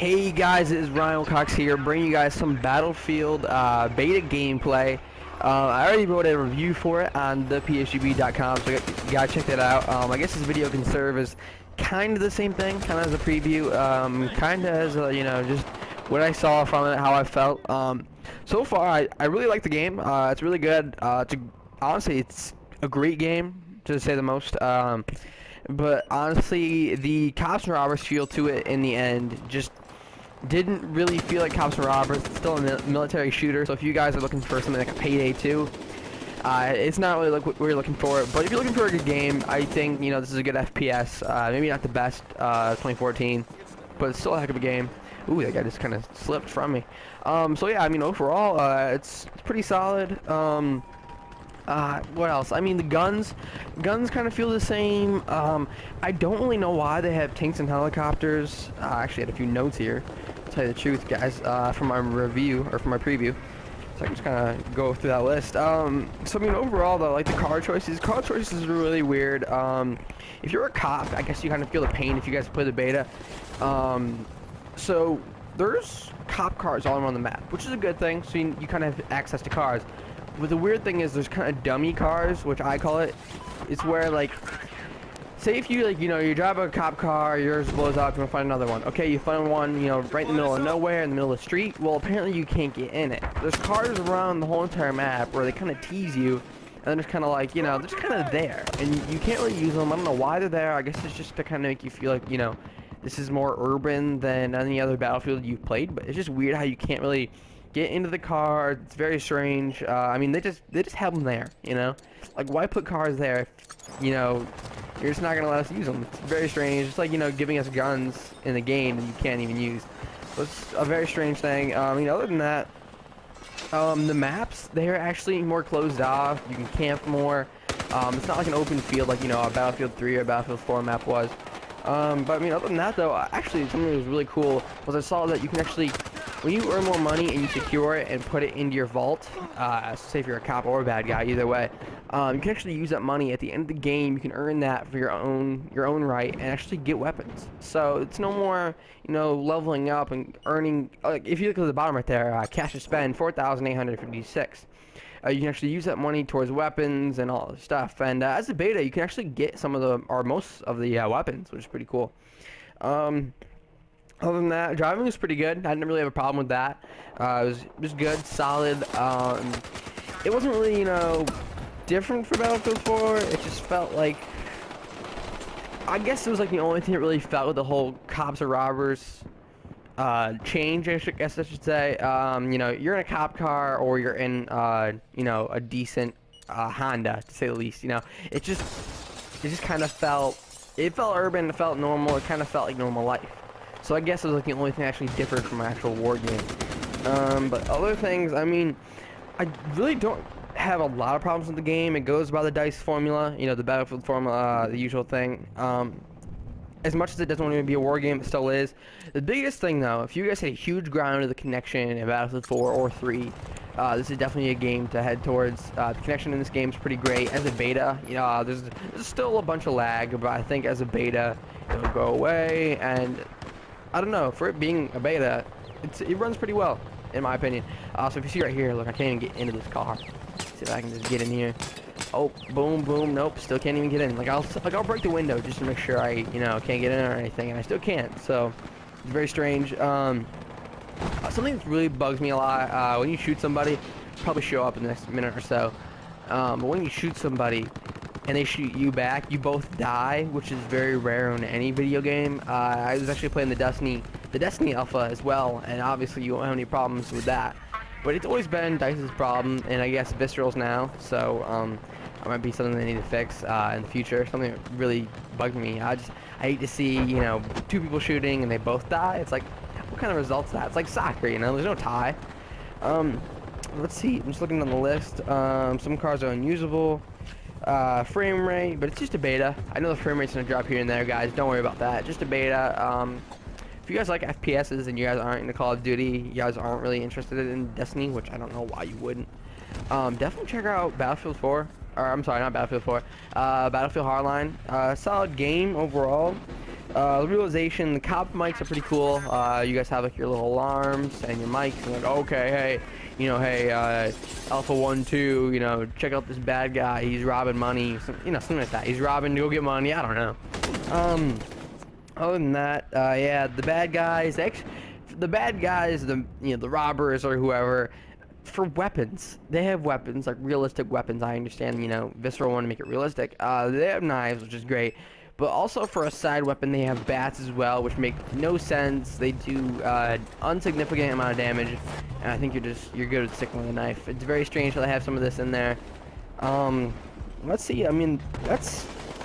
Hey guys, it is Ryan Willcox here, bringing you guys some Battlefield beta gameplay. I already wrote a review for it on thePSGB.com, so you gotta check that out. I guess this video can serve as kind of the same thing, kind of as a preview, kind of as a, just what I saw from it, how I felt. So far, I really like the game. It's really good. Honestly, it's a great game, to say the most. But honestly, the Cops and Robbers feel to it in the end just didn't really feel like Cops and Robbers. It's still a military shooter, so if you guys are looking for something like a Payday 2, it's not really like what we're looking for. But if you're looking for a good game, I think this is a good FPS. Maybe not the best 2014, but it's still a heck of a game. Ooh, that guy just kind of slipped from me. So yeah, I mean overall, it's pretty solid. What else? I mean, the guns kind of feel the same. I don't really know why they have tanks and helicopters. I actually had a few notes here, to tell you the truth, guys, from my review, or from my preview. So I can just kind of go through that list. So, I mean, overall, though, like the car choices are really weird. If you're a cop, I guess you kind of feel the pain if you guys play the beta. So, there's cop cars all around the map, which is a good thing, so you kind of have access to cars. But the weird thing is there's kind of dummy cars, which I call it. It's where, like, say if you, like, you drive a cop car, yours blows up, you want to find another one. Okay, you find one, right in the middle of nowhere, in the middle of the street. Well, apparently you can't get in it. There's cars around the whole entire map where they kind of tease you, and then it's kind of like, they're just kind of there. And you can't really use them. I don't know why they're there. I guess it's just to kind of make you feel like, this is more urban than any other Battlefield you've played. But it's just weird how you can't really get into the car. It's very strange. I mean, they just have them there, like, why put cars there if, you're just not gonna let us use them? It's very strange. It's like, giving us guns in the game that you can't even use. So it's a very strange thing. I mean, other than that, the maps, they're actually more closed off. You can camp more. It's not like an open field like, a Battlefield 3 or Battlefield 4 map was. But I mean, other than that, though, actually something that was really cool was I saw that you can actually, when you earn more money and you secure it and put it into your vault, say if you're a cop or a bad guy, either way, you can actually use that money at the end of the game. You can earn that for your own right and actually get weapons. So it's no more, leveling up and earning. Like, if you look at the bottom right there, cash to spend 4,856. You can actually use that money towards weapons and all this stuff. And as a beta, you can actually get some of the, or most of the weapons, which is pretty cool. Other than that, driving was pretty good. I didn't really have a problem with that. It was good, solid. It wasn't really, different for Battlefield 4. It just felt like, I guess it was like the only thing that really felt with the whole cops or robbers change, I guess I should say. You're in a cop car or you're in, a decent Honda, to say the least. It just kind of felt urban. It felt normal. It kind of felt like normal life. So I guess it was like the only thing actually different from an actual war game. But other things, I mean, I really don't have a lot of problems with the game. It goes by the DICE formula, the Battlefield formula, the usual thing. As much as it doesn't want to be a war game, it still is. The biggest thing, though, if you guys had a huge ground of the connection in Battlefield 4 or 3, this is definitely a game to head towards. The connection in this game is pretty great. As a beta, there's still a bunch of lag, but I think as a beta, it'll go away. And I don't know, for it being a beta, it runs pretty well, in my opinion. So if you see right here, look, I can't even get into this car. Let's see if I can just get in here. Oh, boom, boom, nope, still can't even get in. Like I'll break the window just to make sure I, can't get in or anything, and I still can't. So it's very strange. Something that really bugs me a lot, when you shoot somebody, probably show up in the next minute or so. But when you shoot somebody and they shoot you back, you both die, which is very rare in any video game. I was actually playing the Destiny alpha as well, and obviously you won't have any problems with that. But it's always been DICE's problem, and I guess Visceral's now, so it might be something they need to fix in the future. Something that really bugged me. I hate to see, two people shooting and they both die. It's like, what kind of results is that? It's like soccer, there's no tie. Let's see, I'm just looking on the list. Some cars are unusable. Frame rate, but it's just a beta. I know the frame rate's gonna drop here and there, guys. Don't worry about that. Just a beta. If you guys like FPSs and you guys aren't into Call of Duty, you guys aren't really interested in Destiny, which I don't know why you wouldn't. Definitely check out Battlefield 4. Or I'm sorry, not Battlefield 4. Battlefield Hardline. Solid game overall. The realization, the cop mics are pretty cool. You guys have like your little alarms and your mics, and like, okay, hey, you know, hey, Alpha 1, 2, you know, check out this bad guy. He's robbing money, something like that. He's robbing to go get money. I don't know. Other than that, yeah, the bad guys, the robbers or whoever, for weapons, they have weapons, like realistic weapons. I understand, you know, Visceral want to make it realistic. They have knives, which is great. But also for a side weapon, they have bats as well, which make no sense. They do insignificant amount of damage, and I think you're good at sticking with a knife. It's very strange that they have some of this in there. Let's see. I mean,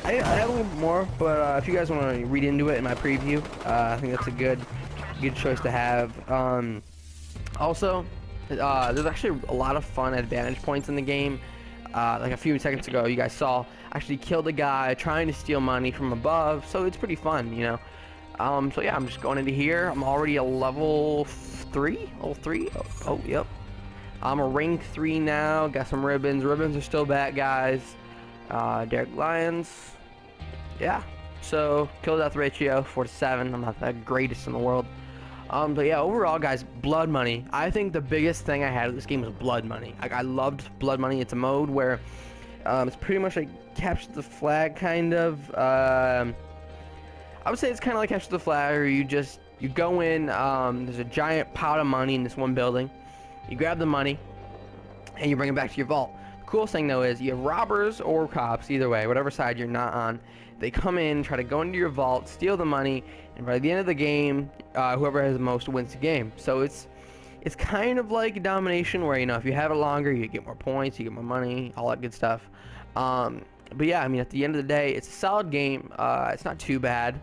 I have a little more, but if you guys want to read into it in my preview, I think that's a good choice to have. Also, there's actually a lot of fun advantage points in the game. Like a few seconds ago, you guys saw actually killed a guy trying to steal money from above, so it's pretty fun, you know. So yeah, I'm just going into here. I'm already a level 3. Oh, yep. I'm a rank 3 now. Got some ribbons. Ribbons are still bad guys. Derek Lyons. Yeah. So kill death ratio 4-7. I'm not the greatest in the world. But yeah, overall, guys, blood money. I think the biggest thing I had with this game was blood money. Like, I loved blood money. It's a mode where it's pretty much like capture the flag, kind of. I would say it's kind of like capture the flag, where you go in. There's a giant pot of money in this one building. You grab the money and you bring it back to your vault. The coolest thing though is you have robbers or cops, either way, whatever side you're not on. They come in, try to go into your vault, steal the money, and by the end of the game, whoever has the most wins the game. So it's kind of like domination, where, you know, if you have it longer, you get more points, you get more money, all that good stuff. But yeah, I mean, at the end of the day, it's a solid game. It's not too bad.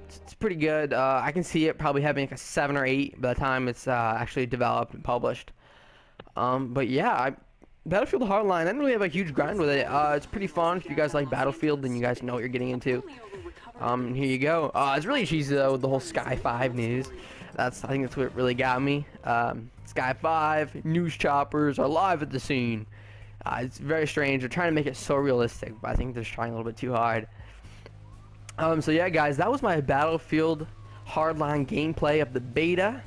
It's pretty good. I can see it probably having like a 7 or 8 by the time it's actually developed and published. But yeah, Battlefield Hardline, I didn't really have a huge grind with it. It's pretty fun. If you guys like Battlefield, then you guys know what you're getting into. Here you go. It's really cheesy though with the whole Sky 5 news. I think that's what really got me. Sky 5 news choppers are live at the scene. It's very strange. They're trying to make it so realistic, but I think they're trying a little bit too hard. So yeah, guys, that was my Battlefield Hardline gameplay of the beta.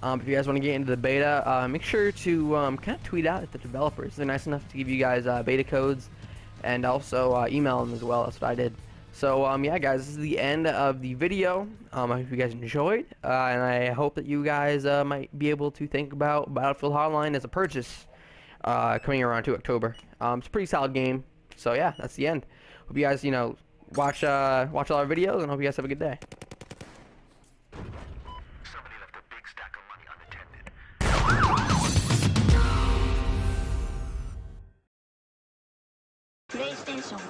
If you guys want to get into the beta, make sure to kind of tweet out at the developers. They're nice enough to give you guys beta codes, and also email them as well. That's what I did. So yeah, guys, this is the end of the video. I hope you guys enjoyed, and I hope that you guys might be able to think about Battlefield Hardline as a purchase coming around to October. It's a pretty solid game. So yeah, that's the end. Hope you guys, you know, watch all our videos, and hope you guys have a good day. PlayStation